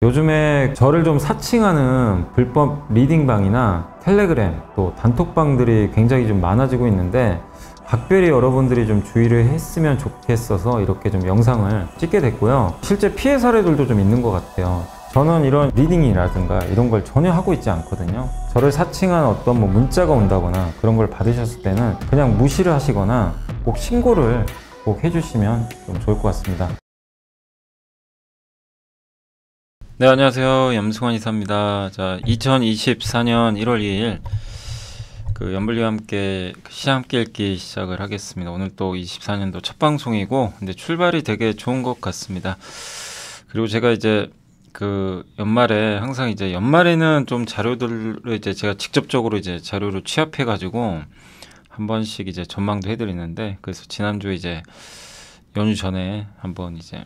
요즘에 저를 좀 사칭하는 불법 리딩방이나 텔레그램 또 단톡방들이 굉장히 좀 많아지고 있는데 각별히 여러분들이 좀 주의를 했으면 좋겠어서 이렇게 좀 영상을 찍게 됐고요. 실제 피해 사례들도 좀 있는 것 같아요. 저는 이런 리딩이라든가 이런 걸 전혀 하고 있지 않거든요. 저를 사칭한 어떤 문자가 온다거나 그런 걸 받으셨을 때는 그냥 무시를 하시거나 꼭 신고를 꼭 해주시면 좀 좋을 것 같습니다. 네, 안녕하세요. 염승환 이사입니다. 자, 2024년 1월 2일 연불리와 함께 시 함께 읽기 시작을 하겠습니다. 오늘 또 24년도 첫 방송이고, 근데 출발이 되게 좋은 것 같습니다. 그리고 제가 이제 연말에 항상 이제 연말에는 좀 자료들을 이제 제가 직접적으로 이제 자료를 취합해가지고 한 번씩 이제 전망도 해드리는데, 그래서 지난주에 이제 연휴 전에 한번 이제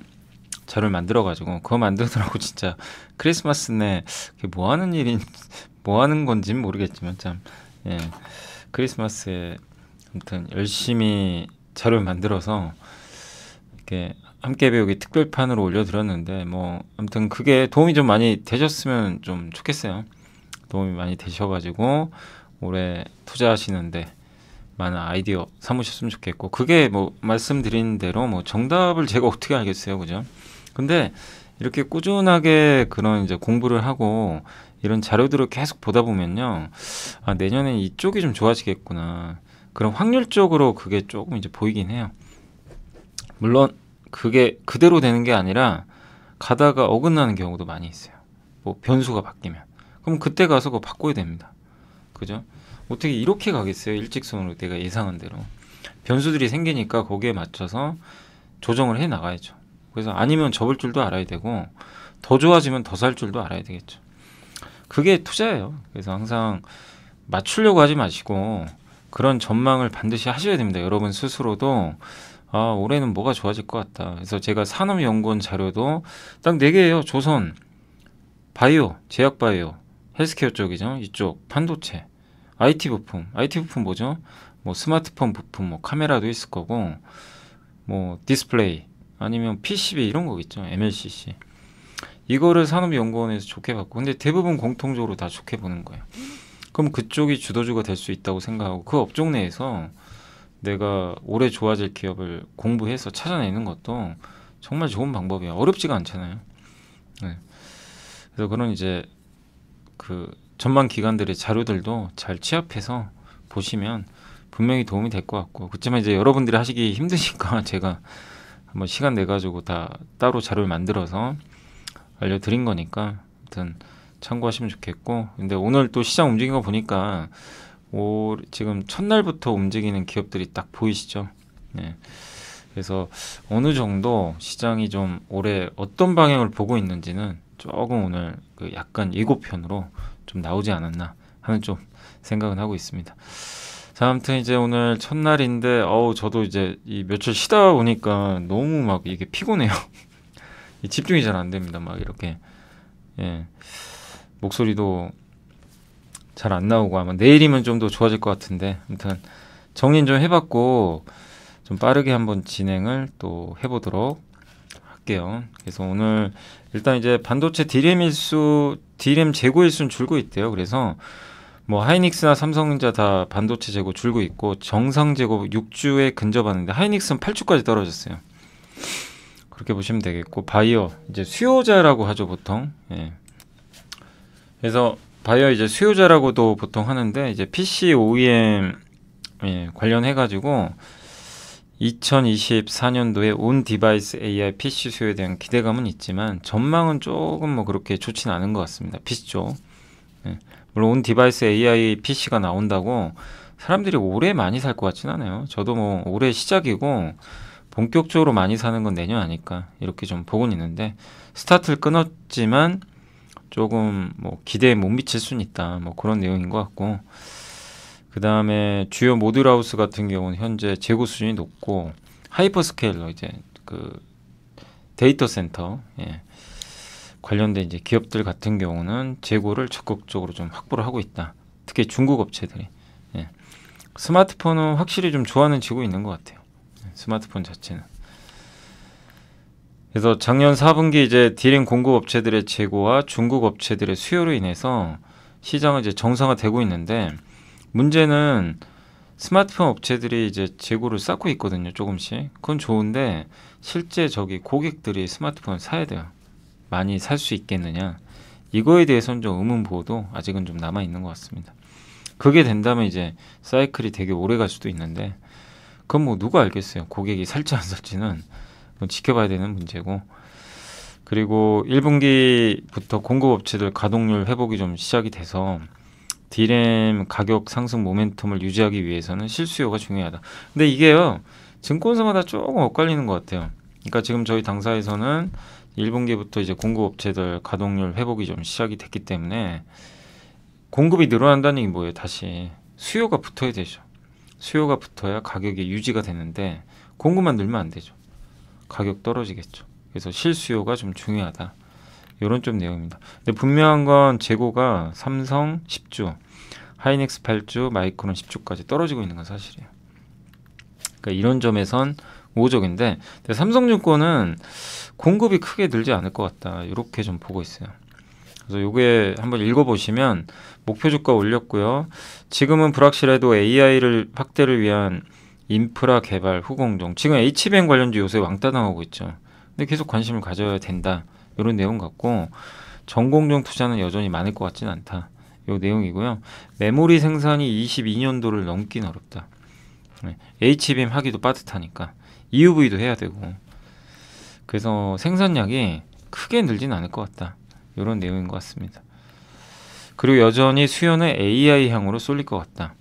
자료를 만들어가지고 그거 만들더라고. 진짜 크리스마스 내 그게 뭐 하는 일인 뭐 하는 건지는 모르겠지만 참 크리스마스에 아무튼 열심히 자료를 만들어서 이렇게 함께 배우기 특별판으로 올려드렸는데 아무튼 그게 도움이 좀 많이 되셨으면 좀 좋겠어요. 도움이 많이 되셔가지고 올해 투자하시는데 많은 아이디어 삼으셨으면 좋겠고, 그게 말씀드린 대로 정답을 제가 어떻게 알겠어요, 그죠? 근데 이렇게 꾸준하게 그런 이제 공부를 하고 이런 자료들을 계속 보다 보면요, 내년엔 이쪽이 좀 좋아지겠구나, 그런 확률적으로 그게 조금 이제 보이긴 해요. 물론 그게 그대로 되는 게 아니라 가다가 어긋나는 경우도 많이 있어요. 변수가 바뀌면 그럼 그때 가서 그거 바꿔야 됩니다, 그죠? 어떻게 이렇게 가겠어요? 일직선으로 내가 예상한 대로 변수들이 생기니까 거기에 맞춰서 조정을 해 나가야죠. 그래서 아니면 접을 줄도 알아야 되고, 더 좋아지면 더 살 줄도 알아야 되겠죠. 그게 투자예요. 그래서 항상 맞추려고 하지 마시고 그런 전망을 반드시 하셔야 됩니다. 여러분 스스로도 올해는 뭐가 좋아질 것 같다. 그래서 제가 산업연구원 자료도 딱 4개예요. 조선, 바이오, 제약바이오, 헬스케어 쪽이죠. 이쪽 반도체, IT 부품 뭐죠? 스마트폰 부품, 카메라도 있을 거고, 디스플레이, 아니면 PCB 이런 거겠죠. MLCC. 이거를 산업연구원에서 좋게 봤고, 근데 대부분 공통적으로 다 좋게 보는 거예요. 그럼 그쪽이 주도주가 될 수 있다고 생각하고, 그 업종 내에서 내가 올해 좋아질 기업을 공부해서 찾아내는 것도 정말 좋은 방법이에요. 어렵지가 않잖아요. 네. 그래서 그런 이제 전망 기관들의 자료들도 잘 취합해서 보시면 분명히 도움이 될 것 같고, 그렇지만 이제 여러분들이 하시기 힘드니까 제가 한번 시간 내가지고 다 따로 자료를 만들어서 알려드린 거니까 아무튼 참고하시면 좋겠고, 근데 오늘 또 시장 움직인 거 보니까 지금 첫날부터 움직이는 기업들이 딱 보이시죠? 네. 그래서 어느 정도 시장이 좀 올해 어떤 방향을 보고 있는지는 조금 오늘 약간 예고편으로 좀 나오지 않았나 하는 좀 생각은 하고 있습니다. 자, 아무튼 이제 오늘 첫날인데 저도 이제 이 며칠 쉬다 보니까 너무 이게 피곤해요. 집중이 잘 안 됩니다. 이렇게 목소리도 잘 안 나오고, 아마 내일이면 좀 더 좋아질 것 같은데, 아무튼 정리는 좀 해봤고 좀 빠르게 한번 진행을 또 해보도록 할게요. 그래서 오늘 일단 이제 반도체 DRAM 재고 일수는 줄고 있대요. 그래서 하이닉스나 삼성전자 다 반도체 재고 줄고 있고, 정상 재고 6주에 근접하는데 하이닉스는 8주까지 떨어졌어요. 그렇게 보시면 되겠고, 바이오 이제 수요자라고 하죠, 보통. 그래서 바이오 이제 수요자라고도 보통 하는데, 이제 PC OEM 관련해가지고 2024년도에 온 디바이스 AI PC 수요에 대한 기대감은 있지만 전망은 조금 그렇게 좋지는 않은 것 같습니다. PC 쪽. 물론 온 디바이스 AI PC가 나온다고 사람들이 올해 많이 살 것 같진 않아요. 저도 올해 시작이고 본격적으로 많이 사는 건 내년 아닐까 이렇게 좀 보고는 있는데, 스타트를 끊었지만 조금 기대에 못 미칠 수는 있다, 그런 내용인 것 같고, 그 다음에 주요 모듈하우스 같은 경우는 현재 재고 수준이 높고, 하이퍼스케일러 이제 데이터 센터 관련된 이제 기업들 같은 경우는 재고를 적극적으로 좀 확보를 하고 있다. 특히 중국 업체들이. 스마트폰은 확실히 좀 좋아하는 지고 있는 것 같아요. 스마트폰 자체는. 그래서 작년 4분기 이제 디램 공급 업체들의 재고와 중국 업체들의 수요로 인해서 시장은 이제 정상화되고 있는데, 문제는 스마트폰 업체들이 이제 재고를 쌓고 있거든요, 조금씩. 그건 좋은데 실제 저기 고객들이 스마트폰을 사야 돼요. 많이 살 수 있겠느냐? 이거에 대해서는 좀 의문보호도 아직은 좀 남아 있는 것 같습니다. 그게 된다면 이제 사이클이 되게 오래 갈 수도 있는데, 그건 뭐 누가 알겠어요. 고객이 살지 안 살지는 그건 지켜봐야 되는 문제고. 그리고 1분기부터 공급업체들 가동률 회복이 좀 시작이 돼서 디램 가격 상승 모멘텀을 유지하기 위해서는 실수요가 중요하다. 근데 이게요, 증권사마다 조금 엇갈리는 것 같아요. 그러니까 지금 저희 당사에서는 1분기부터 이제 공급업체들 가동률 회복이 좀 시작이 됐기 때문에 공급이 늘어난다는 게 뭐예요? 다시 수요가 붙어야 되죠. 수요가 붙어야 가격이 유지가 되는데 공급만 늘면 안 되죠. 가격 떨어지겠죠. 그래서 실수요가 좀 중요하다. 이런 좀 내용입니다. 근데 분명한 건 재고가 삼성 10주, 하이닉스 8주, 마이크론 10주까지 떨어지고 있는 건 사실이에요. 그러니까 이런 점에선 우호적인데, 삼성증권은 공급이 크게 늘지 않을 것 같다. 이렇게 좀 보고 있어요. 그래서 요게 한번 읽어보시면 목표 주가 올렸고요. 지금은 불확실해도 AI를 확대를 위한 인프라 개발 후공정. 지금 HBM 관련주 요새 왕따 당하고 있죠. 근데 계속 관심을 가져야 된다. 이런 내용 같고, 전공정 투자는 여전히 많을 것 같지는 않다. 요 내용이고요. 메모리 생산이 22년도를 넘긴 어렵다. HBM 하기도 빠듯하니까 EUV도 해야 되고, 그래서 생산량이 크게 늘진 않을 것 같다. 이런 내용인 것 같습니다. 그리고 여전히 수요는 AI 향으로 쏠릴 것 같다.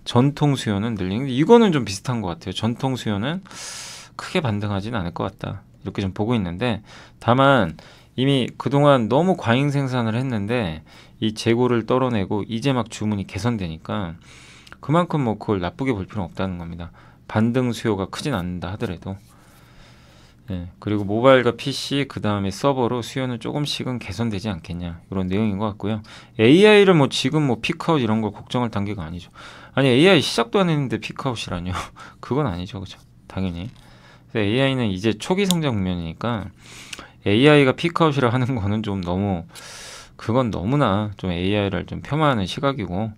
전통 수요는 늘리는, 이거는 좀 비슷한 것 같아요. 전통 수요는 크게 반등하지는 않을 것 같다. 이렇게 좀 보고 있는데, 다만 이미 그동안 너무 과잉 생산을 했는데 이 재고를 떨어내고 이제 막 주문이 개선되니까 그만큼 뭐 그걸 나쁘게 볼 필요는 없다는 겁니다. 반등 수요가 크진 않는다 하더라도. 예, 그리고 모바일과 PC 그 다음에 서버로 수요는 조금씩은 개선되지 않겠냐, 이런 내용인 것 같고요. AI를 뭐 지금 뭐 피크아웃 이런 걸 걱정할 단계가 아니죠. 아니 AI 시작도 안 했는데 피크아웃이라뇨? 그건 아니죠, 그죠? 당연히. AI는 이제 초기 성장 국면이니까 AI가 피크아웃이라 하는 거는 좀 너무, 그건 너무나 좀 AI를 좀 폄하하는 시각이고,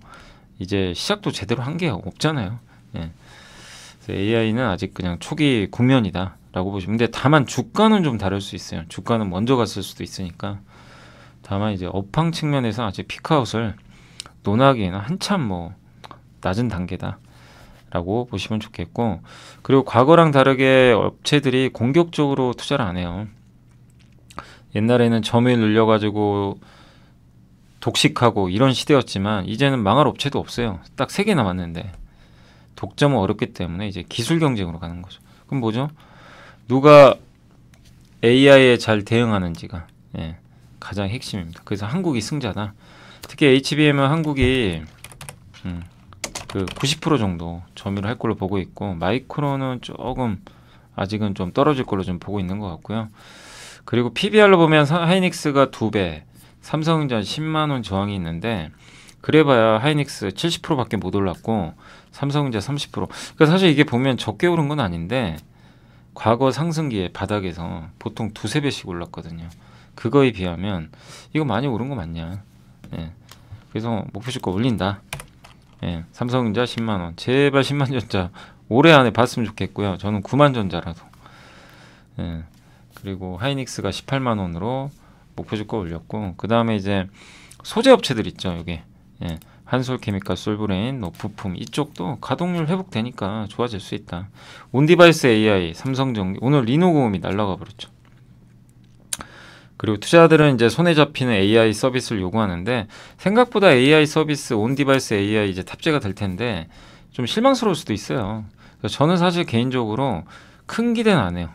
이제 시작도 제대로 한 게 없잖아요. 예. AI는 아직 그냥 초기 국면이다 라고 보시면. 근데 다만 주가는 좀 다를 수 있어요. 주가는 먼저 갔을 수도 있으니까. 다만 이제 업황 측면에서 아직 피크아웃을 논하기에는 한참 뭐 낮은 단계다 라고 보시면 좋겠고, 그리고 과거랑 다르게 업체들이 공격적으로 투자를 안 해요. 옛날에는 점유율 늘려가지고 독식하고 이런 시대였지만 이제는 망할 업체도 없어요. 딱 3개 남았는데, 독점은 어렵기 때문에 이제 기술 경쟁으로 가는 거죠. 그럼 뭐죠? 누가 AI에 잘 대응하는지가, 예, 가장 핵심입니다. 그래서 한국이 승자다. 특히 HBM은 한국이 그 90% 정도 점유를 할 걸로 보고 있고, 마이크론은 조금 아직은 좀 떨어질 걸로 좀 보고 있는 것 같고요. 그리고 PBR로 보면 하이닉스가 2배, 삼성전자 10만원 저항이 있는데, 그래봐야 하이닉스 70%밖에 못 올랐고 삼성전자 30%. 그러니까 사실 이게 보면 적게 오른 건 아닌데 과거 상승기에 바닥에서 보통 2~3배씩 올랐거든요. 그거에 비하면 이거 많이 오른 거 맞냐. 예. 그래서 목표주가 올린다. 예. 삼성전자 10만원, 제발 10만전자 올해 안에 봤으면 좋겠고요. 저는 9만전자라도. 예. 그리고 하이닉스가 18만원으로 목표주가 올렸고, 그 다음에 이제 소재 업체들 있죠. 여기, 예, 한솔케미칼, 솔브레인, 뭐 부품 이쪽도 가동률 회복되니까 좋아질 수 있다. 온디바이스 AI, 삼성전기, 오늘 리노고음이 날라가 버렸죠. 그리고 투자자들은 이제 손에 잡히는 AI 서비스를 요구하는데, 생각보다 AI 서비스, 온디바이스 AI 이제 탑재가 될 텐데 좀 실망스러울 수도 있어요. 그래서 저는 사실 개인적으로 큰 기대는 안 해요.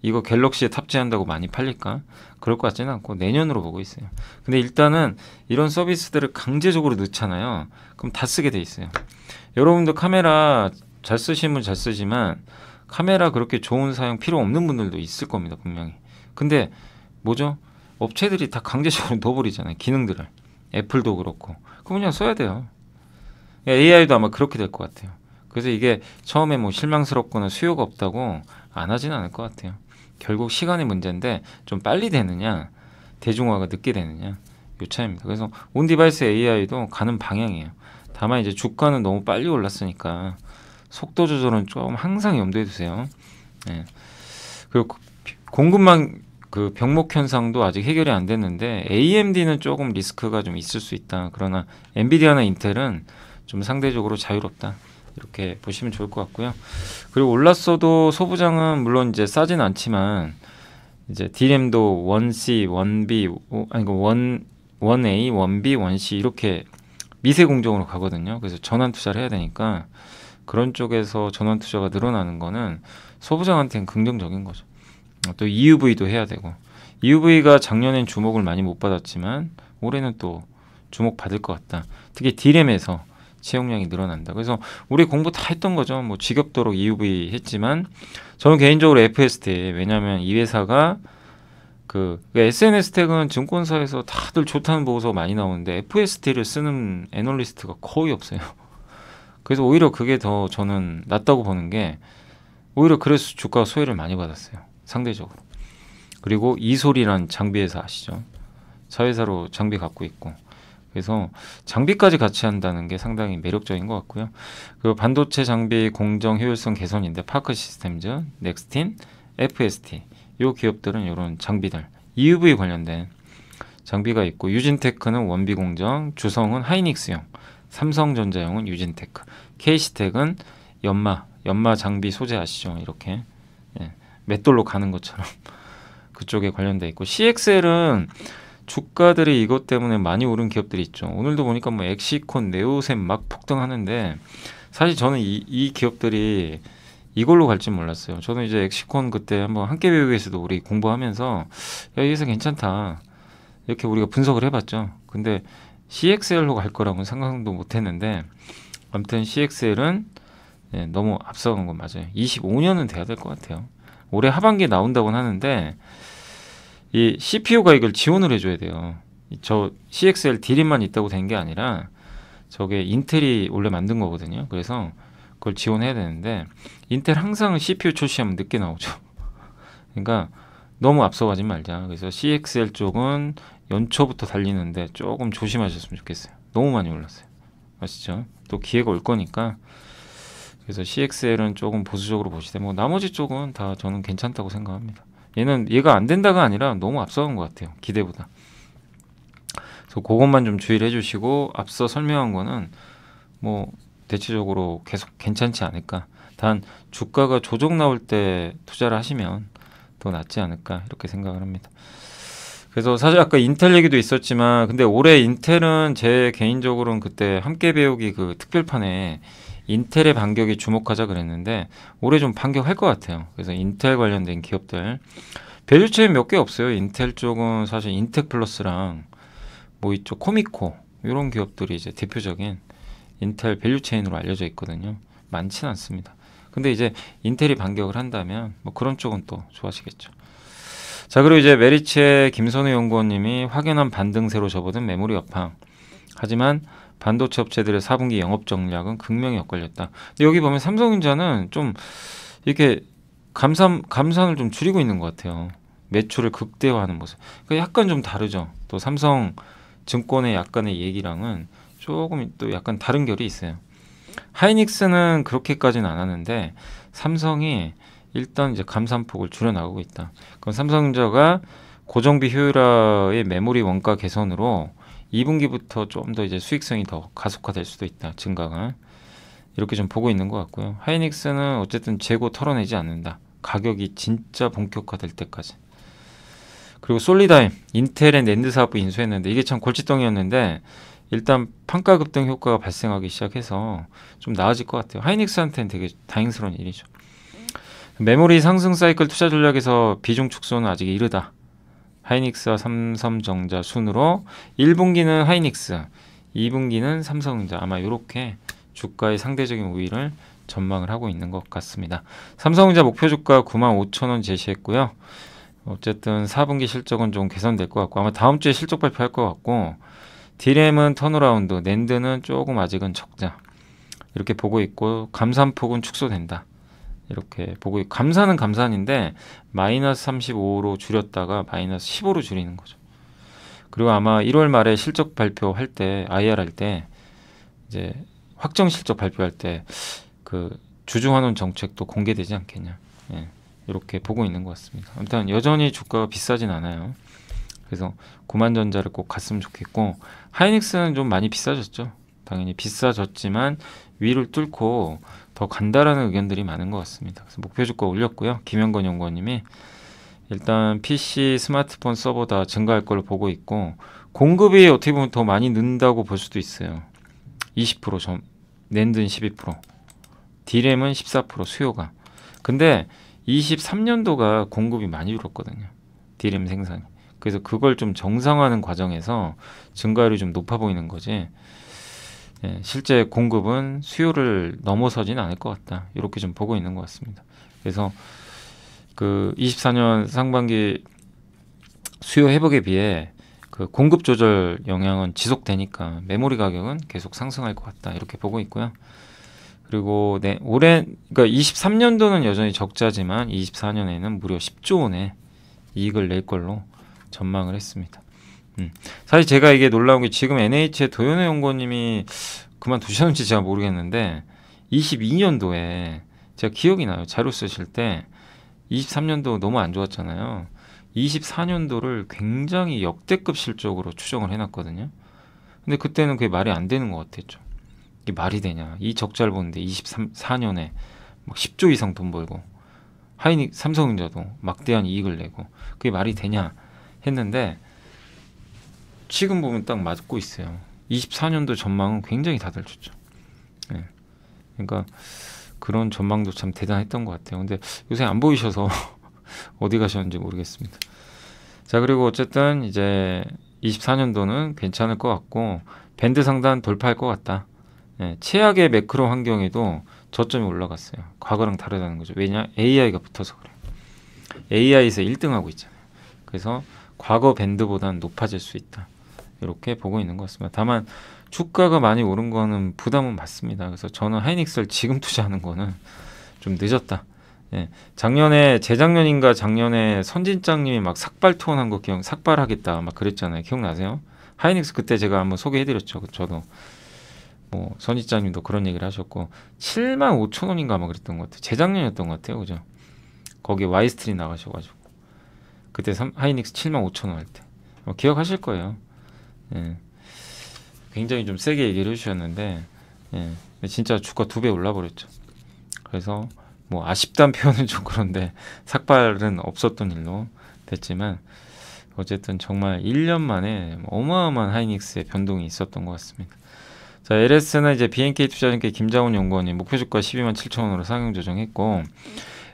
이거 갤럭시에 탑재한다고 많이 팔릴까? 그럴 것 같지는 않고 내년으로 보고 있어요. 근데 일단은 이런 서비스들을 강제적으로 넣잖아요. 그럼 다 쓰게 돼 있어요. 여러분도 카메라 잘 쓰시는 분 잘 쓰지만 카메라 그렇게 좋은 사용 필요 없는 분들도 있을 겁니다, 분명히. 근데 뭐죠? 업체들이 다 강제적으로 넣어버리잖아요, 기능들을. 애플도 그렇고. 그럼 그냥 써야 돼요. AI도 아마 그렇게 될 것 같아요. 그래서 이게 처음에 뭐 실망스럽거나 수요가 없다고 안 하진 않을 것 같아요. 결국 시간의 문제인데 좀 빨리 되느냐 대중화가 늦게 되느냐 요 차이입니다. 그래서 온디바이스 AI도 가는 방향이에요. 다만 이제 주가는 너무 빨리 올랐으니까 속도 조절은 좀 항상 염두에 두세요. 예. 그리고 공급망 그 병목 현상도 아직 해결이 안 됐는데 AMD는 조금 리스크가 좀 있을 수 있다. 그러나 엔비디아나 인텔은 좀 상대적으로 자유롭다. 이렇게 보시면 좋을 것 같고요. 그리고 올랐어도 소부장은 물론 이제 싸진 않지만 이제 D램도 1C, 1B 아니 1A, 1B, 1C 이렇게 미세 공정으로 가거든요. 그래서 전환 투자를 해야 되니까 그런 쪽에서 전환 투자가 늘어나는 거는 소부장한테는 긍정적인 거죠. 또 EUV도 해야 되고 EUV가 작년엔 주목을 많이 못 받았지만 올해는 또 주목 받을 것 같다. 특히 D램에서 채용량이 늘어난다. 그래서 우리 공부 다 했던 거죠. 뭐 지겹도록 EUV 했지만 저는 개인적으로 FST 왜냐하면 이 회사가 그 SNS 텍은 증권사에서 다들 좋다는 보고서 많이 나오는데 FST를 쓰는 애널리스트가 거의 없어요. 그래서 오히려 그게 더 저는 낫다고 보는 게 오히려 그래서 주가가 소외를 많이 받았어요. 상대적으로. 그리고 이솔이란 장비 회사 아시죠? 자회사로 장비 갖고 있고 그래서 장비까지 같이 한다는 게 상당히 매력적인 것 같고요. 그리고 반도체 장비 공정 효율성 개선인데 파크 시스템즈, 넥스틴, FST 이 기업들은 이런 장비들 EUV 관련된 장비가 있고 유진테크는 원비 공정, 주성은 하이닉스용, 삼성전자용은 유진테크, KC텍은 연마 장비 소재 아시죠? 이렇게 맷돌로 가는 것처럼 그쪽에 관련돼 있고 CXL은 주가들이 이것 때문에 많이 오른 기업들이 있죠. 오늘도 보니까 뭐 엑시콘, 네오셈 막 폭등하는데 사실 저는 이 기업들이 이걸로 갈지 몰랐어요. 저는 이제 엑시콘 그때 한번 함께 배우기에서도 우리 공부하면서 야, 이 회사 괜찮다 이렇게 우리가 분석을 해봤죠. 근데 CXL로 갈 거라고는 상상도 못했는데 아무튼 CXL은 너무 앞서간 건 맞아요. 25년은 돼야 될 것 같아요. 올해 하반기에 나온다고는 하는데 이 CPU가 이걸 지원을 해줘야 돼요. 저 CXL D램만 있다고 된 게 아니라 저게 인텔이 원래 만든 거거든요. 그래서 그걸 지원해야 되는데 인텔 항상 CPU 출시하면 늦게 나오죠. 그러니까 너무 앞서가지 말자. 그래서 CXL 쪽은 연초부터 달리는데 조금 조심하셨으면 좋겠어요. 너무 많이 올랐어요. 아시죠? 또 기회가 올 거니까. 그래서 CXL은 조금 보수적으로 보시되 뭐 나머지 쪽은 다 저는 괜찮다고 생각합니다. 얘가 안 된다가 아니라 너무 앞서간 것 같아요. 기대보다. 그래서 그것만 좀 주의를 해주시고 앞서 설명한 거는 뭐 대체적으로 계속 괜찮지 않을까. 단 주가가 조정 나올 때 투자를 하시면 더 낫지 않을까 이렇게 생각을 합니다. 그래서 사실 아까 인텔 얘기도 있었지만 근데 올해 인텔은 제 개인적으로는 그때 함께 배우기 그 특별판에 인텔의 반격에 주목하자 그랬는데 올해 좀 반격할 것 같아요. 그래서 인텔 관련된 기업들 밸류체인 몇 개 없어요. 인텔 쪽은 사실 인텍플러스랑 뭐 이쪽 코미코 이런 기업들이 이제 대표적인 인텔 밸류체인으로 알려져 있거든요. 많지는 않습니다. 근데 이제 인텔이 반격을 한다면 뭐 그런 쪽은 또 좋아하시겠죠. 자, 그리고 이제 메리츠의 김선우 연구원님이 확연한 반등세로 접어든 메모리 업황. 하지만 반도체 업체들의 4분기 영업 전략은 극명히 엇갈렸다. 근데 여기 보면 삼성전자는 좀 이렇게 감산을 좀 줄이고 있는 것 같아요. 매출을 극대화하는 모습. 그러니까 약간 좀 다르죠. 또 삼성증권의 약간의 얘기랑은 조금 또 약간 다른 결이 있어요. 하이닉스는 그렇게까지는 안 하는데 삼성이 일단 이제 감산폭을 줄여나가고 있다. 그럼 삼성전자가 고정비 효율화의 메모리 원가 개선으로 2분기부터 좀 더 이제 수익성이 더 가속화될 수도 있다. 증가가. 이렇게 좀 보고 있는 것 같고요. 하이닉스는 어쨌든 재고 털어내지 않는다. 가격이 진짜 본격화될 때까지. 그리고 솔리다임, 인텔의 낸드 사업부 인수했는데 이게 참 골칫덩이였는데 일단 판가 급등 효과가 발생하기 시작해서 좀 나아질 것 같아요. 하이닉스한테는 되게 다행스러운 일이죠. 메모리 상승 사이클 투자 전략에서 비중 축소는 아직 이르다. 하이닉스와 삼성전자 순으로 1분기는 하이닉스, 2분기는 삼성전자 아마 이렇게 주가의 상대적인 우위를 전망을 하고 있는 것 같습니다. 삼성전자 목표 주가 95,000원 제시했고요. 어쨌든 4분기 실적은 좀 개선될 것 같고 아마 다음 주에 실적 발표할 것 같고 D램은 턴어라운드, 낸드는 조금 아직은 적자 이렇게 보고 있고 감산폭은 축소된다. 이렇게 보고 감산은 감산인데 마이너스 35로 줄였다가 마이너스 15로 줄이는 거죠. 그리고 아마 1월 말에 실적 발표할 때 IR 할 때 이제 확정 실적 발표할 때 그 주주환원 정책도 공개되지 않겠냐. 예, 이렇게 보고 있는 것 같습니다. 아무튼 여전히 주가가 비싸진 않아요. 그래서 고만전자를 꼭 갔으면 좋겠고 하이닉스는 좀 많이 비싸졌죠. 당연히 비싸졌지만 위를 뚫고 더 간다라는 의견들이 많은 것 같습니다. 그래서 목표 주가 올렸고요. 김영건 연구원님이 일단 PC, 스마트폰 서버 다 증가할 걸로 보고 있고 공급이 어떻게 보면 더 많이 는다고 볼 수도 있어요. 20%, 낸드는 12%, D램은 14% 수요가. 근데 23년도가 공급이 많이 줄었거든요. D램 생산이. 그래서 그걸 좀 정상화하는 과정에서 증가율이 좀 높아 보이는 거지. 예, 실제 공급은 수요를 넘어서지는 않을 것 같다. 이렇게 좀 보고 있는 것 같습니다. 그래서 그 24년 상반기 수요 회복에 비해 그 공급 조절 영향은 지속되니까 메모리 가격은 계속 상승할 것 같다. 이렇게 보고 있고요. 그리고 올해 그러니까 23년도는 여전히 적자지만 24년에는 무려 10조 원의 이익을 낼 걸로 전망을 했습니다. 사실 제가 이게 놀라운 게 지금 NH의 도현우 연구원님이 그만두셨는지 제가 모르겠는데 22년도에 제가 기억이 나요. 자료 쓰실 때 23년도 너무 안 좋았잖아요. 24년도를 굉장히 역대급 실적으로 추정을 해놨거든요. 근데 그때는 그게 말이 안 되는 것 같았죠. 이게 말이 되냐. 이 적자를 보는데 24년에 막 10조 이상 돈 벌고 삼성전자도 막대한 이익을 내고 그게 말이 되냐 했는데 지금 보면 딱 맞고 있어요. 24년도 전망은 굉장히 다달쳤죠. 네. 그러니까 그런 전망도 참 대단했던 것 같아요. 근데 요새 안 보이셔서 어디 가셨는지 모르겠습니다. 자, 그리고 어쨌든 이제 24년도는 괜찮을 것 같고 밴드 상단 돌파할 것 같다. 네, 최악의 매크로 환경에도 저점이 올라갔어요. 과거랑 다르다는 거죠. 왜냐? AI가 붙어서 그래요. AI에서 1등하고 있잖아요. 그래서 과거 밴드보다는 높아질 수 있다. 이렇게 보고 있는 것 같습니다. 다만 주가가 많이 오른 거는 부담은 맞습니다. 그래서 저는 하이닉스를 지금 투자하는 거는 좀 늦었다. 예, 재작년인가 작년에 선진장님이 막 삭발 투혼한 거 삭발하겠다 막 그랬잖아요. 기억나세요? 하이닉스 그때 제가 한번 소개해드렸죠. 저도 뭐 선진장님도 그런 얘기를 하셨고 75,000원인가 막 그랬던 것 같아요. 재작년이었던 것 같아요, 그죠? 거기 와이스트리 나가셔가지고 그때 하이닉스 75,000원 할 때 기억하실 거예요. 예, 굉장히 좀 세게 얘기를 해주셨는데 예, 진짜 주가 2배 올라버렸죠. 그래서 뭐 아쉽다는 표현은 좀 그런데 삭발은 없었던 일로 됐지만 어쨌든 정말 1년 만에 어마어마한 하이닉스의 변동이 있었던 것 같습니다. 자, LS는 이제 BNK 투자증권 김자훈 연구원이 목표 주가 127,000원으로 상향 조정했고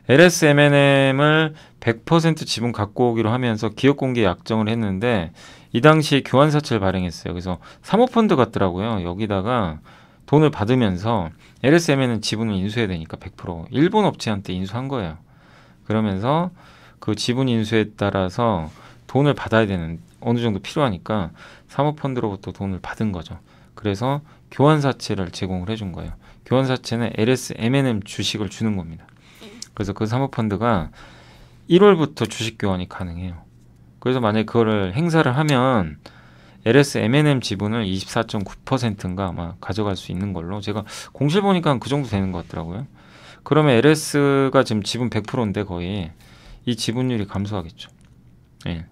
LS M&M을 100% 지분 갖고 오기로 하면서 기업 공개 약정을 했는데 이 당시 교환사채를 발행했어요. 그래서 사모펀드 같더라고요. 여기다가 돈을 받으면서 LS M&M 지분을 인수해야 되니까 100% 일본 업체한테 인수한 거예요. 그러면서 그 지분 인수에 따라서 돈을 받아야 되는 어느 정도 필요하니까 사모펀드로부터 돈을 받은 거죠. 그래서 교환사채를 제공을 해준 거예요. 교환사채는 LS M&M 주식을 주는 겁니다. 그래서 그 사모펀드가 1월부터 주식 교환이 가능해요. 그래서 만약에 그거를 행사를 하면 LS M&M 지분을 24.9%인가 아마 가져갈 수 있는 걸로 제가 공실 보니까 그 정도 되는 것 같더라고요. 그러면 LS가 지금 지분 100%인데 거의 이 지분율이 감소하겠죠. 예.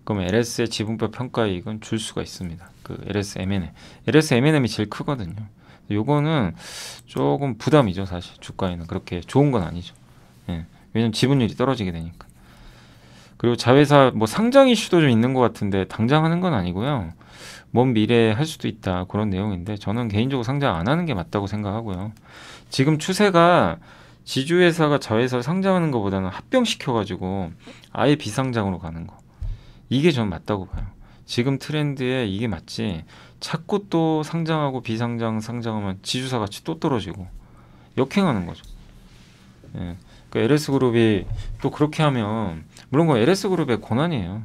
그러면 LS의 지분별 평가이익은 줄 수가 있습니다. 그 LS M&M이 제일 크거든요. 요거는 조금 부담이죠, 사실. 주가에는 그렇게 좋은 건 아니죠. 예. 왜냐면 지분율이 떨어지게 되니까. 그리고 자회사 뭐 상장 이슈도 좀 있는 것 같은데 당장 하는 건 아니고요. 먼 미래에 할 수도 있다 그런 내용인데 저는 개인적으로 상장 안 하는 게 맞다고 생각하고요. 지금 추세가 지주회사가 자회사를 상장하는 것보다는 합병시켜가지고 아예 비상장으로 가는 거. 이게 전 맞다고 봐요. 지금 트렌드에 이게 맞지. 자꾸 또 상장하고 상장하면 지주사 가치 또 떨어지고 역행하는 거죠. 예. 그 LS그룹이 또 그렇게 하면 물론 그 LS그룹의 권한이에요.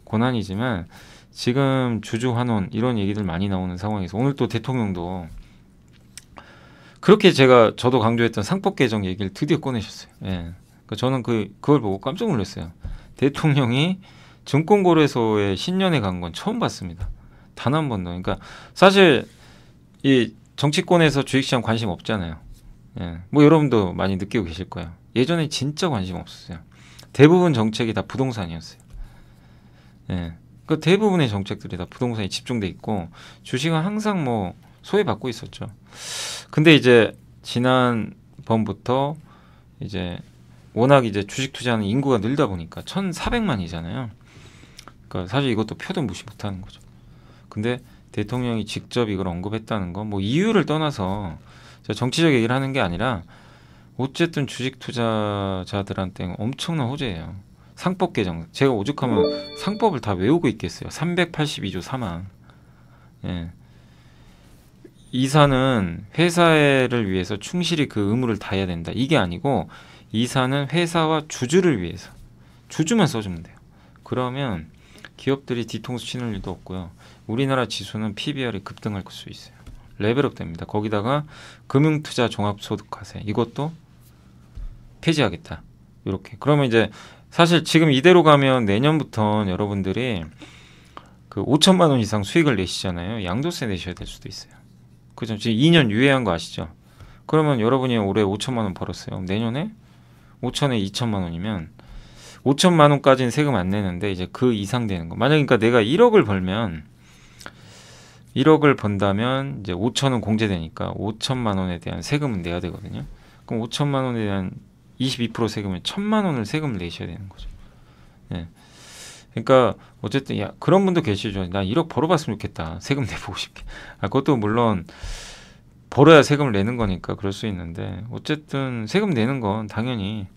권한이지만 지금 주주 환원 이런 얘기들 많이 나오는 상황에서 오늘 또 대통령도 그렇게 저도 강조했던 상법 개정 얘기를 드디어 꺼내셨어요. 예. 그러니까 저는 그걸 보고 깜짝 놀랐어요. 대통령이 증권거래소에 신년회 간 건 처음 봤습니다. 단 한 번도. 그러니까 사실 이 정치권에서 주식시장 관심 없잖아요. 예. 뭐 여러분도 많이 느끼고 계실 거예요. 예전에 진짜 관심 없었어요. 대부분 정책이 다 부동산이었어요. 예. 그 대부분의 정책들이 다 부동산에 집중돼 있고 주식은 항상 뭐 소외받고 있었죠. 근데 이제 지난번부터 이제 워낙 이제 주식 투자하는 인구가 늘다 보니까 1,400만이잖아요. 그러니까 사실 이것도 표도 무시 못하는 거죠. 근데 대통령이 직접 이걸 언급했다는 건 뭐 이유를 떠나서 정치적 얘기를 하는 게 아니라 어쨌든 주식 투자자들한테 엄청난 호재예요. 상법 개정. 제가 오죽하면 상법을 다 외우고 있겠어요. 382조 3항. 예. 이사는 회사를 위해서 충실히 그 의무를 다해야 된다. 이게 아니고 이사는 회사와 주주를 위해서 주주만 써주면 돼요. 그러면 기업들이 뒤통수 치는 일도 없고요. 우리나라 지수는 PBR이 급등할 수 있어요. 레벨업 됩니다. 거기다가 금융투자 종합소득과세 이것도 폐지하겠다. 이렇게. 그러면 이제 사실 지금 이대로 가면 내년부터는 여러분들이 그 5천만 원 이상 수익을 내시잖아요. 양도세 내셔야 될 수도 있어요. 그죠? 지금 2년 유예한 거 아시죠? 그러면 여러분이 올해 5천만 원 벌었어요. 내년에 5천에 2천만 원이면 5천만 원까지는 세금 안 내는데 이제 그 이상 되는 거. 만약 그러니까 내가 1억을 벌면 1억을 번다면 이제 5천은 공제되니까 5천만 원에 대한 세금은 내야 되거든요. 그럼 5천만 원에 대한 22% 세금은 1,000만 원을 세금을 내셔야 되는 거죠. 예. 그러니까 어쨌든 야 그런 분도 계시죠. 나 1억 벌어봤으면 좋겠다. 세금 내보고 싶게. 그것도 물론 벌어야 세금을 내는 거니까 그럴 수 있는데 어쨌든 세금 내는 건 당연히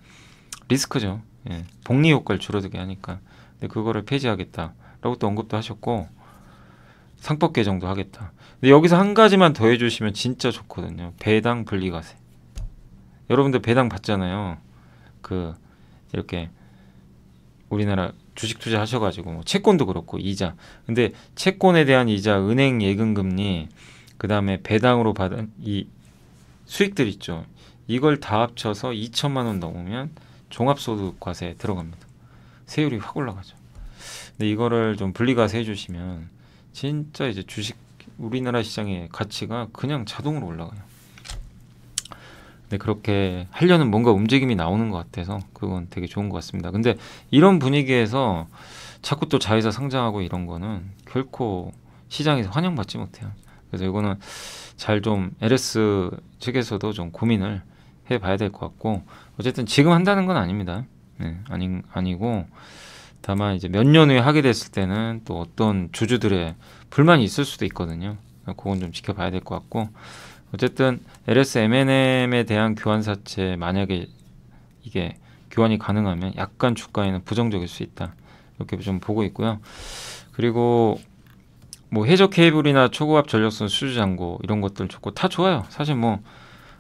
리스크죠. 예. 복리 효과를 줄어들게 하니까. 근데 그거를 폐지하겠다라고 또 언급도 하셨고 상법 개정도 하겠다. 근데 여기서 한 가지만 더 해주시면 진짜 좋거든요. 배당 분리과세. 여러분들 배당 받잖아요. 그 이렇게 우리나라 주식 투자 하셔가지고 뭐 채권도 그렇고 이자. 근데 채권에 대한 이자, 은행 예금금리, 그 다음에 배당으로 받은 이 수익들 있죠. 이걸 다 합쳐서 2천만 원 넘으면 종합소득과세에 들어갑니다. 세율이 확 올라가죠. 근데 이거를 좀 분리과세 해주시면 진짜 이제 주식 우리나라 시장의 가치가 그냥 자동으로 올라가요. 근데 그렇게 하려는 뭔가 움직임이 나오는 것 같아서 그건 되게 좋은 것 같습니다. 근데 이런 분위기에서 자꾸 또 자회사 상장하고 이런 거는 결코 시장에서 환영받지 못해요. 그래서 이거는 잘 좀 LS 측에서도 좀 고민을 해봐야 될 것 같고 어쨌든 지금 한다는 건 아닙니다. 네, 아니고 다만 이제 몇 년 후에 하게 됐을 때는 또 어떤 주주들의 불만이 있을 수도 있거든요. 그건 좀 지켜봐야 될 것 같고 어쨌든 LS M&M에 대한 교환사채 만약에 이게 교환이 가능하면 약간 주가에는 부정적일 수 있다. 이렇게 좀 보고 있고요. 그리고 뭐 해저 케이블이나 초고압 전력선 수주 잔고 이런 것들 좋고 다 좋아요. 사실 뭐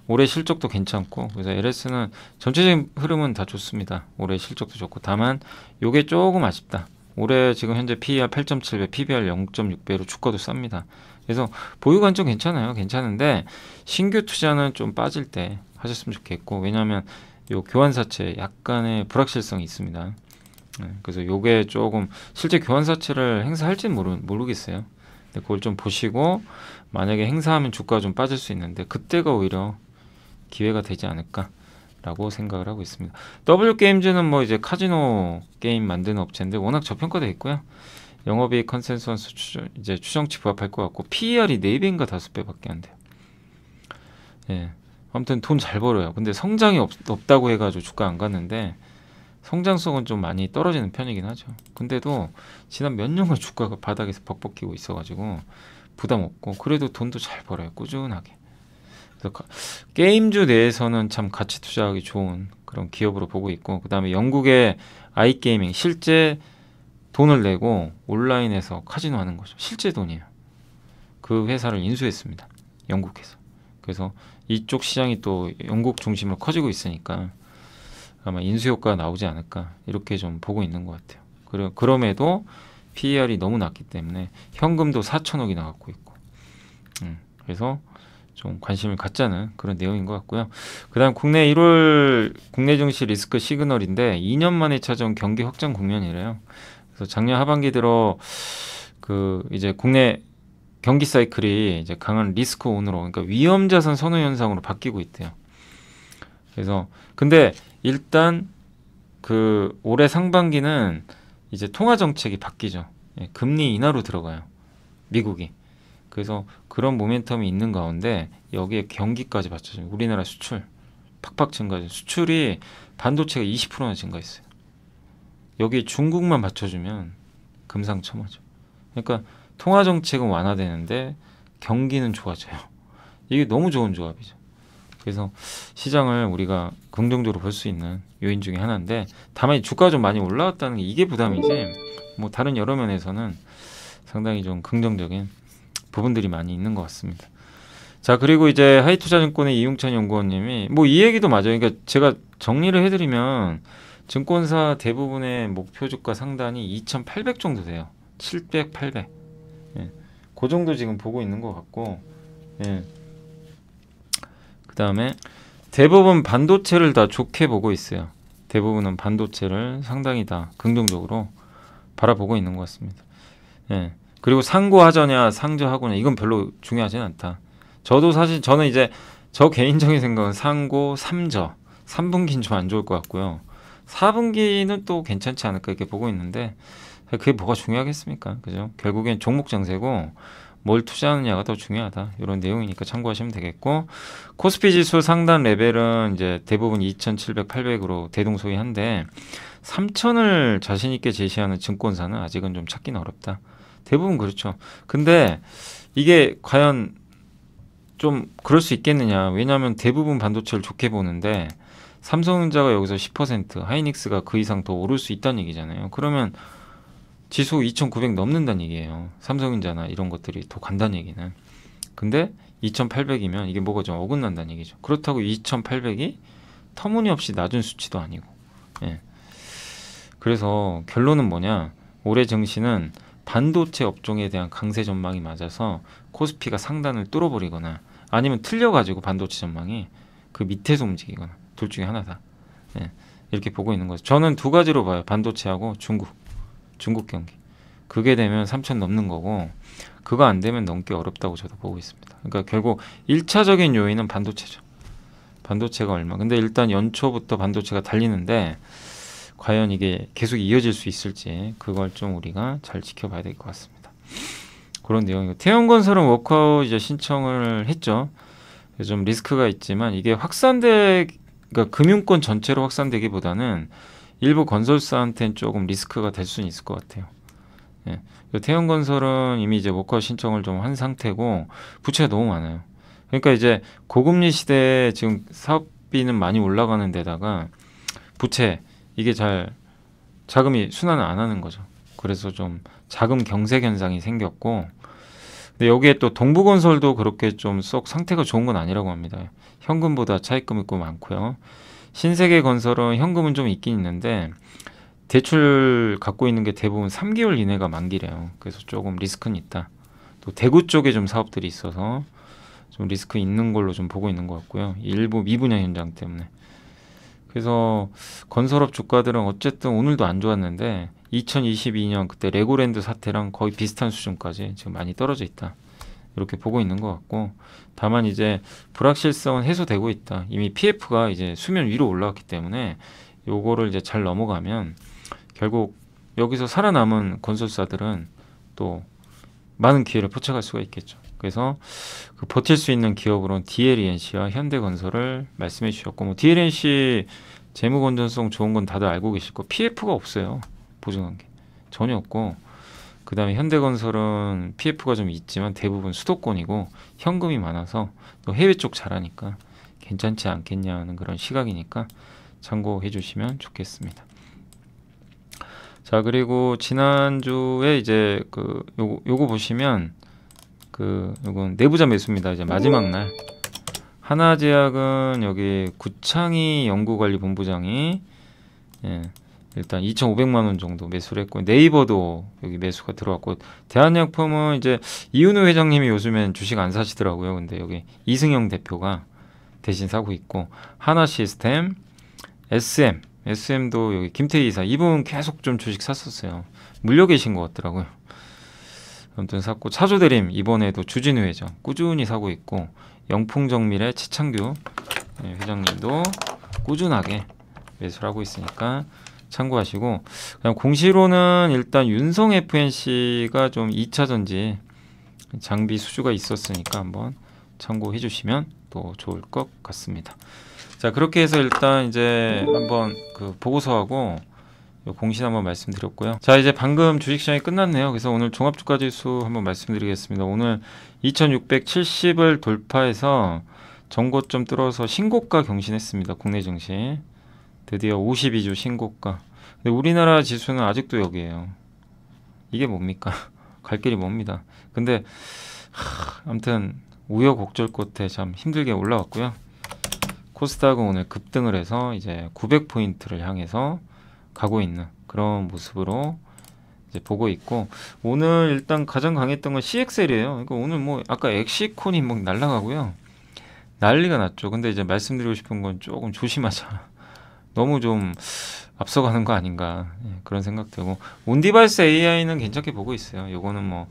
올해 실적도 괜찮고 그래서 LS는 전체적인 흐름은 다 좋습니다. 올해 실적도 좋고 다만 요게 조금 아쉽다. 올해 지금 현재 PER 8.7배, PBR 0.6배로 주가도 쌉니다. 그래서 보유 관점 괜찮아요. 괜찮은데 신규 투자는 좀 빠질 때 하셨으면 좋겠고 왜냐하면 요 교환사채 약간의 불확실성이 있습니다. 그래서 요게 조금 실제 교환사채를 행사할지는 모르겠어요. 근데 그걸 좀 보시고 만약에 행사하면 주가가 좀 빠질 수 있는데 그때가 오히려 기회가 되지 않을까라고 생각을 하고 있습니다. W게임즈는 뭐 이제 카지노 게임 만드는 업체인데 워낙 저평가되어 있고요. 영업이익 컨센서스 이제 추정치 부합할 것 같고 PER이 4배인가 5배밖에 안 돼요. 예. 아무튼 돈 잘 벌어요. 근데 성장이 없다고 해가지고 주가 안 갔는데 성장성은 좀 많이 떨어지는 편이긴 하죠. 근데도 지난 몇 년간 주가가 바닥에서 벅벅기고 있어가지고 부담 없고 그래도 돈도 잘 벌어요. 꾸준하게. 그래서 게임주 내에서는 참 가치 투자하기 좋은 그런 기업으로 보고 있고 그 다음에 영국의 아이게이밍 실제 돈을 내고 온라인에서 카지노 하는 거죠. 실제 돈이에요. 그 회사를 인수했습니다. 영국에서. 그래서 이쪽 시장이 또 영국 중심으로 커지고 있으니까 아마 인수 효과가 나오지 않을까 이렇게 좀 보고 있는 것 같아요. 그럼에도 PER이 너무 낮기 때문에 현금도 4천억이 나갖고 있고 그래서 좀 관심을 갖자는 그런 내용인 것 같고요. 그다음 국내 1월 국내 증시 리스크 시그널인데 2년 만에 찾아온 경기 확장 국면이래요. 그래서 작년 하반기 들어 그 이제 국내 경기 사이클이 이제 강한 리스크 온으로, 그러니까 위험 자산 선호 현상으로 바뀌고 있대요. 그래서 근데 일단 그 올해 상반기는 이제 통화 정책이 바뀌죠. 예, 금리 인하로 들어가요. 미국이. 그래서 그런 모멘텀이 있는 가운데 여기에 경기까지 받쳐주면 우리나라 수출 팍팍 증가해요. 수출이 반도체가 20%나 증가했어요. 여기 중국만 받쳐주면 금상첨화죠. 그러니까 통화 정책은 완화되는데 경기는 좋아져요. 이게 너무 좋은 조합이죠. 그래서 시장을 우리가 긍정적으로 볼 수 있는 요인 중에 하나인데, 다만 주가가 좀 많이 올라왔다는 게 이게 부담이지 뭐 다른 여러 면에서는 상당히 좀 긍정적인 부분들이 많이 있는 것 같습니다. 자, 그리고 이제 하이투자증권의 이용찬 연구원님이 뭐 이 얘기도 맞아요. 그러니까 제가 정리를 해드리면 증권사 대부분의 목표 주가 상단이 2,800 정도 돼요. 700, 800. 예. 그 정도 지금 보고 있는 것 같고, 예. 그 다음에 대부분 반도체를 다 좋게 보고 있어요. 대부분은 반도체를 상당히 다 긍정적으로 바라보고 있는 것 같습니다. 예. 그리고 상고하저냐 상저하고냐 이건 별로 중요하진 않다. 저도 사실 저는 이제 저 개인적인 생각은 상고 3저 3분기는 좀 안 좋을 것 같고요. 4분기는 또 괜찮지 않을까 이렇게 보고 있는데, 그게 뭐가 중요하겠습니까? 그죠? 결국엔 종목 장세고 뭘 투자하느냐가 더 중요하다. 이런 내용이니까 참고하시면 되겠고, 코스피 지수 상단 레벨은 이제 대부분 2,700, 800으로 대동소이한데 3,000을 자신 있게 제시하는 증권사는 아직은 좀 찾기는 어렵다. 대부분 그렇죠. 근데 이게 과연 좀 그럴 수 있겠느냐. 왜냐하면 대부분 반도체를 좋게 보는데 삼성전자가 여기서 10%, 하이닉스가 그 이상 더 오를 수 있다는 얘기잖아요. 그러면 지수 2,900 넘는다는 얘기예요. 삼성전자나 이런 것들이 더 간다는 얘기는. 근데 2,800이면 이게 뭐가 좀 어긋난다는 얘기죠. 그렇다고 2,800이 터무니없이 낮은 수치도 아니고. 예. 그래서 결론은 뭐냐. 올해 증시는 반도체 업종에 대한 강세 전망이 맞아서 코스피가 상단을 뚫어버리거나 아니면 틀려가지고 반도체 전망이 그 밑에서 움직이거나 둘 중에 하나다. 예, 이렇게 보고 있는 거죠. 저는 두 가지로 봐요. 반도체하고 중국 경기. 그게 되면 3,000 넘는 거고, 그거 안 되면 넘기 어렵다고 저도 보고 있습니다. 그러니까 결국 1차적인 요인은 반도체죠. 반도체가 얼마. 근데 일단 연초부터 반도체가 달리는데 과연 이게 계속 이어질 수 있을지 그걸 좀 우리가 잘 지켜봐야 될 것 같습니다. 그런 내용이고, 태형건설은 워크아웃 이제 신청을 했죠. 좀 리스크가 있지만 이게 그러니까 금융권 전체로 확산되기보다는 일부 건설사한테는 조금 리스크가 될 수는 있을 것 같아요. 예. 태형건설은 이미 이제 워크아웃 신청을 좀 한 상태고 부채가 너무 많아요. 그러니까 이제 고금리 시대에 지금 사업비는 많이 올라가는 데다가 부채 이게 잘 자금이 순환을 안 하는 거죠. 그래서 좀 자금 경색 현상이 생겼고, 근데 여기에 또 동부건설도 그렇게 좀 썩 상태가 좋은 건 아니라고 합니다. 현금보다 차입금 있고 많고요. 신세계건설은 현금은 좀 있긴 있는데 대출 갖고 있는 게 대부분 3개월 이내가 만기래요. 그래서 조금 리스크는 있다. 또 대구 쪽에 좀 사업들이 있어서 좀 리스크 있는 걸로 좀 보고 있는 것 같고요. 일부 미분양 현장 때문에. 그래서 건설업 주가들은 어쨌든 오늘도 안 좋았는데 2022년 그때 레고랜드 사태랑 거의 비슷한 수준까지 지금 많이 떨어져 있다. 이렇게 보고 있는 것 같고, 다만 이제 불확실성은 해소되고 있다. 이미 PF가 이제 수면 위로 올라왔기 때문에 요거를 이제 잘 넘어가면 결국 여기서 살아남은 건설사들은 또 많은 기회를 포착할 수가 있겠죠. 그래서 그 버틸 수 있는 기업으로는 DLENC와 현대건설을 말씀해 주셨고, 뭐 DLNC 재무 건전성 좋은 건 다들 알고 계실 거, PF가 없어요. 보증한 게 전혀 없고, 그 다음에 현대건설은 PF가 좀 있지만 대부분 수도권이고 현금이 많아서 또 해외 쪽 잘하니까 괜찮지 않겠냐는 그런 시각이니까 참고해 주시면 좋겠습니다. 자, 그리고 지난주에 이제 요거 보시면 요건 내부자 매수입니다. 이제 마지막 날 하나제약은 여기 구창희 연구관리본부장이 일단 2,500만 원 정도 매수를 했고 네이버도 여기 매수가 들어왔고 대한약품은 이제 이은우 회장님이 요즘엔 주식 안 사시더라고요. 근데 여기 이승영 대표가 대신 사고 있고 하나시스템, SM도 여기 김태희 이사 이분 계속 좀 주식 샀었어요. 물려 계신 것 같더라고요. 아무튼 샀고 차조대림 이번에도 주진우 회장 꾸준히 사고 있고 영풍정밀의 최창규 회장님도 꾸준하게 매수를 하고 있으니까 참고하시고 그냥 공시로는 일단 윤성 FNC가 좀 2차 전지 장비 수주가 있었으니까 한번 참고해 주시면 또 좋을 것 같습니다. 자 그렇게 해서 일단 이제 한번 그 보고서하고 공시 한번 말씀드렸고요. 자 이제 방금 주식시장이 끝났네요. 그래서 오늘 종합주가지수 한번 말씀드리겠습니다. 오늘 2670을 돌파해서 전고점 뚫어서 신고가 경신했습니다. 국내 증시 드디어 52주 신고가. 근데 우리나라 지수는 아직도 여기에요. 이게 뭡니까? 갈 길이 멉니다. 근데 아무튼 우여곡절 끝에 참 힘들게 올라왔고요. 코스닥은 오늘 급등을 해서 이제 900포인트를 향해서 가고 있는 그런 모습으로 이제 보고 있고 오늘 일단 가장 강했던 건 CXL이에요. 그러니까 오늘 뭐 아까 엑시콘이 뭐 날라가고요. 난리가 났죠. 근데 이제 말씀드리고 싶은 건 조금 조심하자. 너무 좀 앞서가는 거 아닌가 그런 생각 들고 온디바이스 AI는 괜찮게 보고 있어요. 요거는 뭐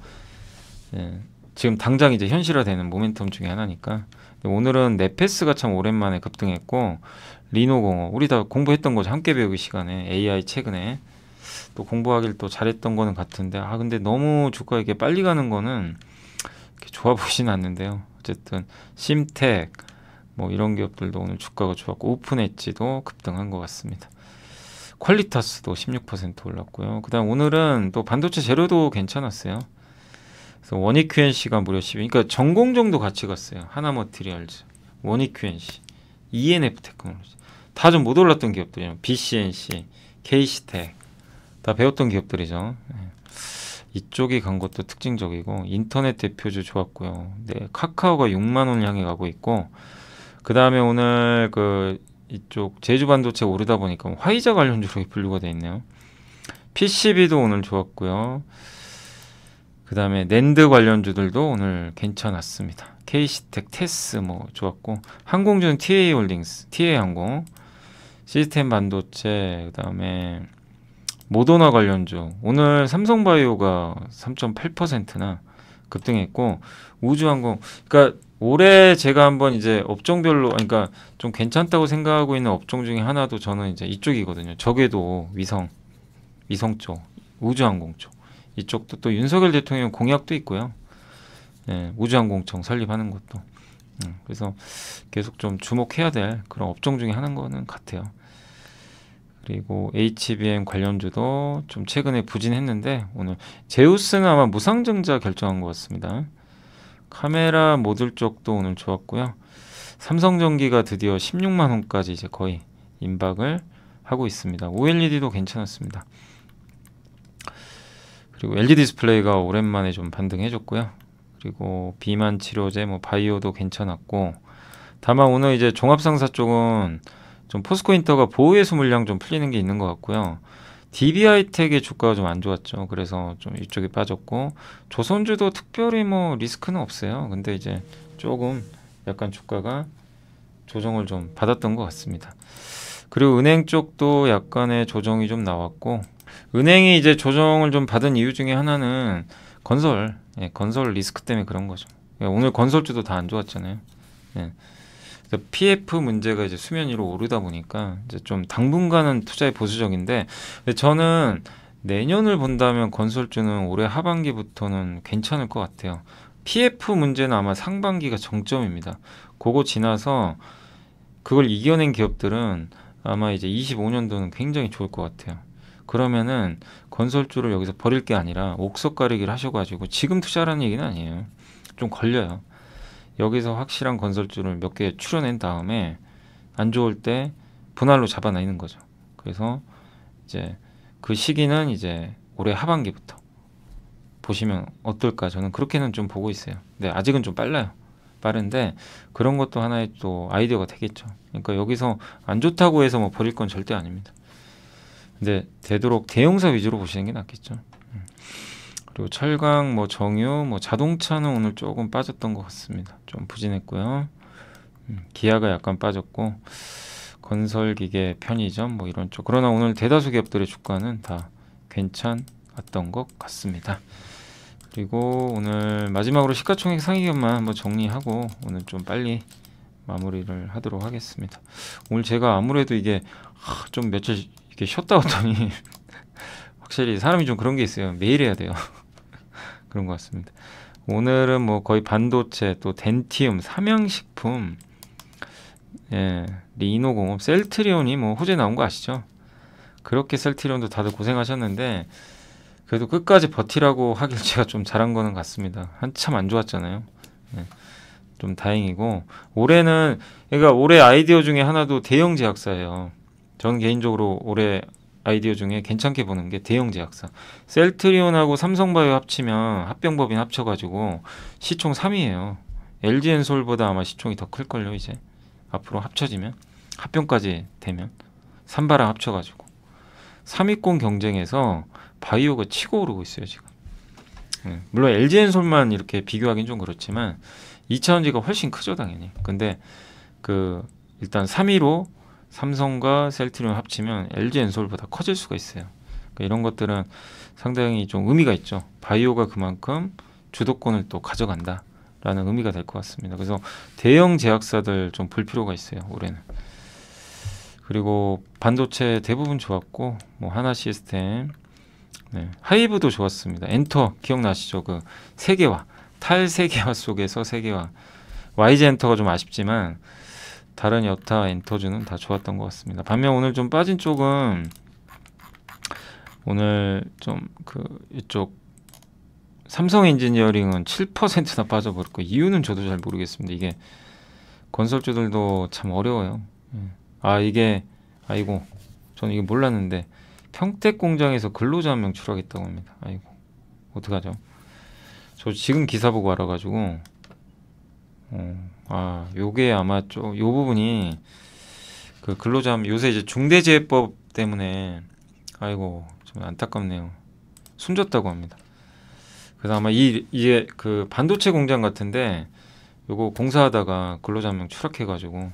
지금 당장 이제 현실화되는 모멘텀 중에 하나니까. 오늘은 네페스가 참 오랜만에 급등했고 리노공업 우리 다 공부했던 거죠. 함께 배우기 시간에 AI 최근에 또 공부하길 또 잘했던 거는 같은데 근데 너무 주가 이게 빨리 가는 거는 좋아 보이진 않는데요. 어쨌든 심텍 뭐 이런 기업들도 오늘 주가가 좋았고 오픈엣지도 급등한 것 같습니다. 퀄리타스도 16% 올랐고요. 그 다음 오늘은 또 반도체 재료도 괜찮았어요. 그래서 원익 QNC가 무려 12, 그러니까 전공정도 같이 갔어요. 하나머티리얼즈, 원익 QNC, ENF 테크놀로지 다 좀 못 올랐던 기업들이에요. BCNC, KC텍 다 배웠던 기업들이죠. 이쪽이 간 것도 특징적이고 인터넷 대표주 좋았고요. 네, 카카오가 6만 원 향해 가고 있고 그 다음에 오늘 그 이쪽 제주 반도체 오르다 보니까 화이자 관련주로 분류가 되어 있네요. PCB도 오늘 좋았고요. 그 다음에 낸드 관련주들도 오늘 괜찮았습니다. KC텍, 테스 뭐 좋았고 항공주는 TA홀딩스, TA항공, 시스템 반도체, 그 다음에 모더나 관련주 오늘 삼성바이오가 3.8%나 급등했고 우주항공 그러니까 올해 제가 한번 이제 업종별로 그러니까 좀 괜찮다고 생각하고 있는 업종 중에 하나도 저는 이제 이쪽이거든요. 적외도 위성 쪽, 우주항공 쪽 이쪽도 또 윤석열 대통령 공약도 있고요. 우주항공청 설립하는 것도 그래서 계속 좀 주목해야 될 그런 업종 중에 하나인 거는 같아요. 그리고 HBM 관련주도 좀 최근에 부진했는데 오늘 제우스는 아마 무상증자 결정한 것 같습니다. 카메라 모듈 쪽도 오늘 좋았고요. 삼성전기가 드디어 16만 원까지 이제 거의 임박을 하고 있습니다. OLED도 괜찮았습니다. 그리고 LG 디스플레이가 오랜만에 좀 반등해줬고요. 그리고 비만 치료제, 뭐 바이오도 괜찮았고 다만 오늘 이제 종합상사 쪽은 좀 포스코인터가 보호예수 물량 좀 풀리는 게 있는 것 같고요. DB하이텍의 주가가 좀 안 좋았죠. 그래서 좀 이쪽에 빠졌고 조선주도 특별히 뭐 리스크는 없어요. 근데 이제 조금 약간 주가가 조정을 좀 받았던 것 같습니다. 그리고 은행 쪽도 약간의 조정이 좀 나왔고 은행이 이제 조정을 좀 받은 이유 중에 하나는 건설 리스크 때문에 그런 거죠. 오늘 건설주도 다 안 좋았잖아요. PF 문제가 이제 수면 위로 오르다 보니까 이제 좀 당분간은 투자에 보수적인데 근데 저는 내년을 본다면 건설주는 올해 하반기부터는 괜찮을 것 같아요. PF 문제는 아마 상반기가 정점입니다. 그거 지나서 그걸 이겨낸 기업들은 아마 이제 25년도는 굉장히 좋을 것 같아요. 그러면은 건설주를 여기서 버릴 게 아니라 옥석 가리기를 하셔가지고 지금 투자라는 얘기는 아니에요. 좀 걸려요. 여기서 확실한 건설주를 몇 개 추려낸 다음에 안 좋을 때 분할로 잡아내는 거죠. 그래서 이제 그 시기는 이제 올해 하반기부터 보시면 어떨까 저는 그렇게는 좀 보고 있어요. 근데 아직은 좀 빠른데 그런 것도 하나의 또 아이디어가 되겠죠. 그러니까 여기서 안 좋다고 해서 뭐 버릴 건 절대 아닙니다. 근데 되도록 대형사 위주로 보시는 게 낫겠죠. 그리고 철강, 뭐 정유, 뭐 자동차는 오늘 조금 빠졌던 것 같습니다. 좀 부진했고요. 기아가 약간 빠졌고 건설기계, 편의점 뭐 이런 쪽. 그러나 오늘 대다수 기업들의 주가는 다 괜찮았던 것 같습니다. 그리고 오늘 마지막으로 시가총액 상위 기업만 한번 정리하고 오늘 좀 빨리 마무리를 하도록 하겠습니다. 오늘 제가 아무래도 이게 좀 며칠 이렇게 쉬었다 왔더니 확실히 사람이 좀 그런 게 있어요. 매일 해야 돼요. 그런 것 같습니다. 오늘은 뭐 거의 반도체, 또 덴티움, 삼양식품, 예, 리노공업, 셀트리온이 뭐 호재 나온 거 아시죠? 그렇게 셀트리온도 다들 고생하셨는데 그래도 끝까지 버티라고 하길 제가 좀 잘한 거는 같습니다. 한참 안 좋았잖아요. 예, 좀 다행이고 올해는 그러니까 올해 아이디어 중에 하나도 대형 제약사예요. 저는 개인적으로 올해 아이디어 중에 괜찮게 보는 게 대형 제약사. 셀트리온하고 삼성바이오 합치면 합병법인 합쳐가지고 시총 3위예요. LG엔솔보다 아마 시총이 더 클걸요 이제. 앞으로 합쳐지면 합병까지 되면 삼바랑 합쳐가지고 3위권 경쟁에서 바이오가 치고 오르고 있어요 지금. 물론 LG엔솔만 이렇게 비교하기는 좀 그렇지만 2차전지가 훨씬 크죠 당연히. 근데 그 일단 3위로 삼성과 셀트리온 합치면 LG엔솔보다 커질 수가 있어요. 그러니까 이런 것들은 상당히 좀 의미가 있죠. 바이오가 그만큼 주도권을 또 가져간다라는 의미가 될 것 같습니다. 그래서 대형 제약사들 좀 볼 필요가 있어요 올해는. 그리고 반도체 대부분 좋았고 뭐 하나시스템, 네, 하이브도 좋았습니다. 엔터 기억나시죠? 그 세계화, 탈세계화 속에서 세계화. YG 엔터가 좀 아쉽지만 다른 여타 엔터주는 다 좋았던 것 같습니다. 반면 오늘 좀 빠진 쪽은 오늘 좀 그 이쪽 삼성 엔지니어링은 7%나 빠져버렸고 이유는 저도 잘 모르겠습니다. 이게 건설주들도 참 어려워요. 아 이게 아이고 저는 이게 몰랐는데 평택 공장에서 근로자 한 명 추락했다고 합니다. 아이고 어떡하죠? 저 지금 기사 보고 알아가지고 요게 아마 좀 요 부분이 그 근로자 요새 이제 중대재해법 때문에 아이고 좀 안타깝네요. 숨졌다고 합니다. 그래서 아마 이게 그 반도체 공장 같은데 요거 공사하다가 근로자 한 명 추락해가지고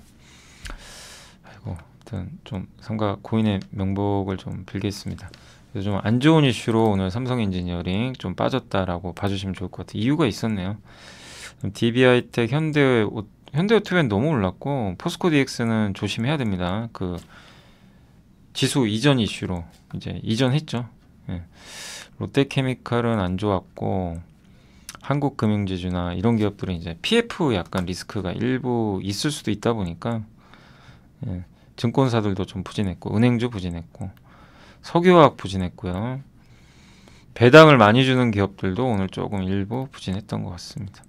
아이고 아무튼 좀 삼가 고인의 명복을 좀 빌겠습니다. 그래서 좀 안 좋은 이슈로 오늘 삼성 엔지니어링 좀 빠졌다라고 봐주시면 좋을 것 같아요. 이유가 있었네요. DB하이텍, 현대오토면 너무 올랐고 포스코 DX는 조심해야 됩니다. 그 지수 이전 이슈로 이제 이전했죠. 예. 롯데케미칼은 안 좋았고 한국금융지주나 이런 기업들은 이제 PF 약간 리스크가 일부 있을 수도 있다 보니까 예. 증권사들도 좀 부진했고 은행주 부진했고 석유화학 부진했고요. 배당을 많이 주는 기업들도 오늘 조금 일부 부진했던 것 같습니다.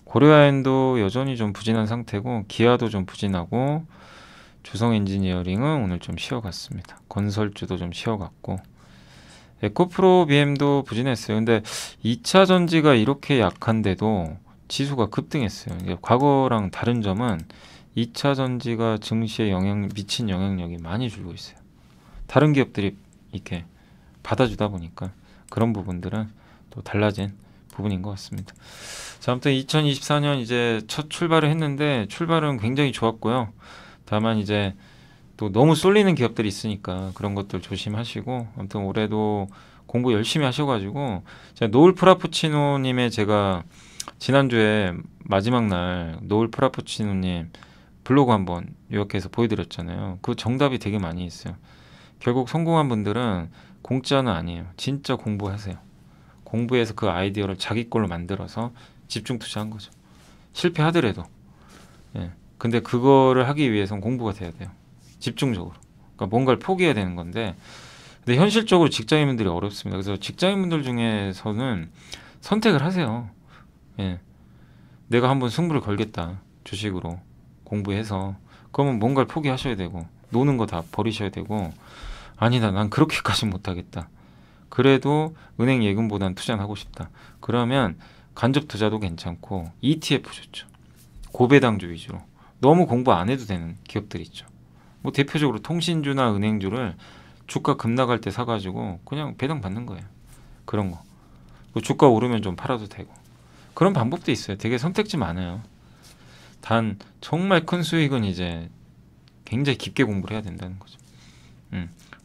고려아연도 여전히 좀 부진한 상태고 기아도 좀 부진하고 주성엔지니어링은 오늘 좀 쉬어갔습니다. 건설주도 좀 쉬어갔고 에코프로 BM도 부진했어요. 근데 2차 전지가 이렇게 약한데도 지수가 급등했어요. 과거랑 다른 점은 2차 전지가 증시에 미친 영향력이 많이 줄고 있어요. 다른 기업들이 이렇게 받아주다 보니까 그런 부분들은 또 달라진 부분인 것 같습니다. 자, 아무튼 2024년 이제 첫 출발을 했는데 출발은 굉장히 좋았고요. 다만 이제 또 너무 쏠리는 기업들이 있으니까 그런 것들 조심하시고 아무튼 올해도 공부 열심히 하셔가지고 제가 노을 프라푸치노님의 제가 지난주에 마지막 날 노을 프라푸치노님 블로그 한번 요약해서 보여드렸잖아요. 그 정답이 되게 많이 있어요. 결국 성공한 분들은 공짜는 아니에요. 진짜 공부하세요. 공부해서 그 아이디어를 자기 걸로 만들어서 집중 투자한 거죠. 실패하더라도. 예. 근데 그거를 하기 위해서는 공부가 돼야 돼요. 집중적으로. 그러니까 뭔가를 포기해야 되는 건데 근데 현실적으로 직장인분들이 어렵습니다. 그래서 직장인분들 중에서는 선택을 하세요. 예. 내가 한번 승부를 걸겠다. 주식으로 공부해서 그러면 뭔가를 포기하셔야 되고 노는 거 다 버리셔야 되고 아니다 난 그렇게까지는 못하겠다. 그래도 은행 예금보단 투자는 하고 싶다. 그러면 간접 투자도 괜찮고 ETF 좋죠. 고배당주 위주로. 너무 공부 안 해도 되는 기업들이 있죠. 뭐 대표적으로 통신주나 은행주를 주가 급락할 때 사가지고 그냥 배당 받는 거예요. 그런 거. 주가 오르면 좀 팔아도 되고. 그런 방법도 있어요. 되게 선택지 많아요. 단 정말 큰 수익은 이제 굉장히 깊게 공부를 해야 된다는 거죠.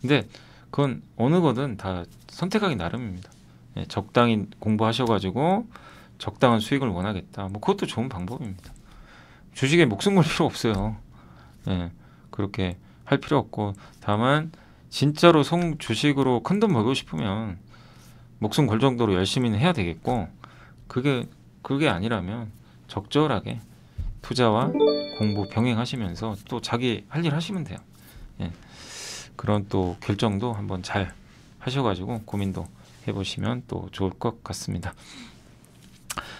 근데 그건 어느 거든 다 선택하기 나름입니다. 예, 적당히 공부하셔가지고 적당한 수익을 원하겠다. 뭐 그것도 좋은 방법입니다. 주식에 목숨 걸 필요 없어요. 예, 그렇게 할 필요 없고, 다만 진짜로 주식으로 큰 돈 벌고 싶으면 목숨 걸 정도로 열심히는 해야 되겠고, 그게 아니라면 적절하게 투자와 공부 병행하시면서 또 자기 할 일 하시면 돼요. 예, 그런 또 결정도 한번 잘 하셔가지고 고민도 해보시면 또 좋을 것 같습니다.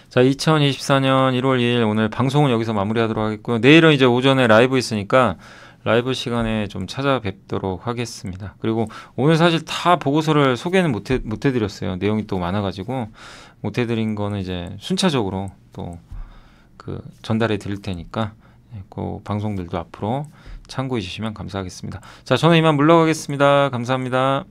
자, 2024년 1월 2일 오늘 방송은 여기서 마무리하도록 하겠고요. 내일은 이제 오전에 라이브 있으니까 라이브 시간에 좀 찾아뵙도록 하겠습니다. 그리고 오늘 사실 다 보고서를 소개는 못 해드렸어요. 내용이 또 많아가지고 못 해드린 거는 이제 순차적으로 또 그 전달해 드릴 테니까 그 방송들도 앞으로 참고해 주시면 감사하겠습니다. 자, 저는 이만 물러가겠습니다. 감사합니다.